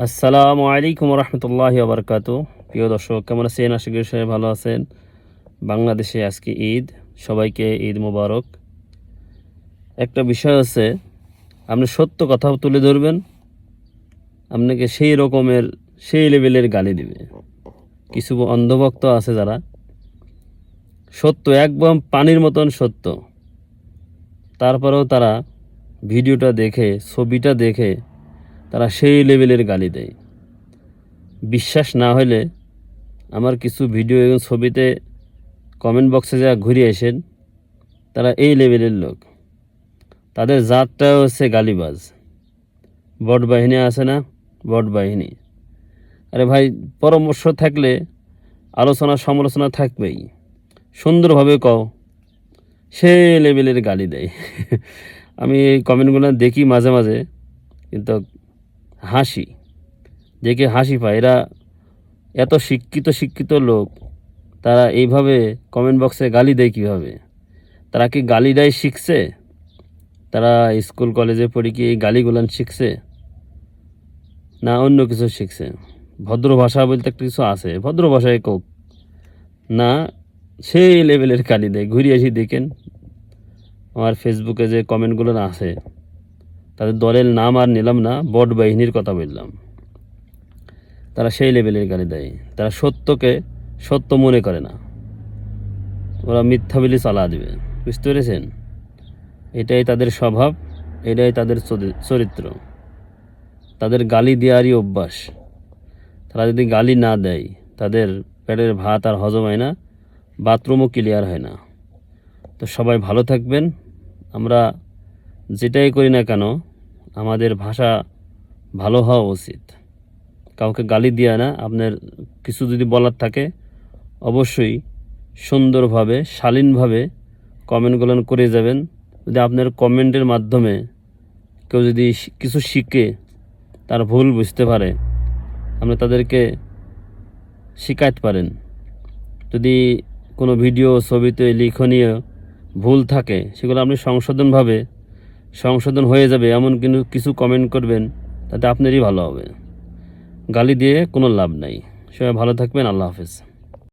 আসসালামু আলাইকুম রহমতুল্লাহি ওবরকাতু। প্রিয় দর্শক, কেমন আছেন? আশা করি সবাই ভালো আছেন। বাংলাদেশে আজকে ঈদ, সবাইকে ঈদ মোবারক। একটা বিষয় আছে, আপনি সত্য কথা তুলে ধরবেন, আপনাকে সেই রকমের সেই লেভেলের গালি দিবে। কিছু অন্ধভক্ত আছে যারা সত্য একদম পানির মতন সত্য, তারপরেও তারা ভিডিওটা দেখে, ছবিটা দেখে তারা সেই লেভেলের গালি দেয়। বিশ্বাস না হলে আমার কিছু ভিডিও এবং ছবিতে কমেন্ট বক্সে যা ঘুরে আসেন, তারা এই লেভেলের লোক। তাদের জাতটা হচ্ছে গালিবাজ। বট বাহিনী আছে না, বট বাহিনী। আরে ভাই, পরামর্শ থাকলে আলোচনা সমালোচনা থাকবেই, সুন্দরভাবে কও, সে লেভেলের গালি দেয়। আমি এই কমেন্টগুলো দেখি মাঝে মাঝে, কিন্তু হাসি দেখে হাসি পায়। এরা এত শিক্ষিত লোক, তারা এইভাবে কমেন্ট বক্সে গালি দেয় কীভাবে? তারা কি গালিটাই শিখছে? তারা স্কুল কলেজে পড়ে কি এই গালিগুলান শিখছে, না অন্য কিছু শিখছে? ভদ্র ভাষা বলতে একটা কিছু আছে, ভদ্র ভাষায় কোক না, সেই লেভেলের গালি দেয়। ঘুরে আসি দেখেন আমার ফেসবুকে যে কমেন্টগুলো আছে, তাদের দলের নাম আর নিলাম না, বট বাহিনীর কথা বললাম। তারা সেই লেভেলের গালি দেয়। তারা সত্যকে সত্য মনে করে না, ওরা মিথ্যা বলে চালা দেবে। বুঝতে পেরেছেন? এটাই তাদের স্বভাব, এটাই তাদের চরিত্র, তাদের গালি দেওয়ারই অভ্যাস। তারা যদি গালি না দেয়, তাদের পেটের ভাত আর হজম হয় না, বাথরুমও ক্লিয়ার হয় না। তো সবাই ভালো থাকবেন। আমরা যেটাই করি না কেন, আমাদের ভাষা ভালো হওয়া উচিত। কাউকে গালি দেওয়া না। আপনার কিছু যদি বলার থাকে, অবশ্যই সুন্দরভাবে শালীনভাবে কমেন্টগুলো করে যাবেন। যদি আপনার কমেন্টের মাধ্যমে কেউ যদি কিছু শিখে, তার ভুল বুঝতে পারে, আপনি তাদেরকে শিখাইতে পারেন। যদি কোনো ভিডিও ছবিতে লিখনীয় ভুল থাকে, সেগুলো আপনি সংশোধন হয়ে যাবে এমন কিন্তু কিছু কমেন্ট করবেন, তাতে আপনারই ভালো হবে। গালি দিয়ে কোনো লাভ নাই। সবাই ভালো থাকবেন। আল্লাহ হাফেজ।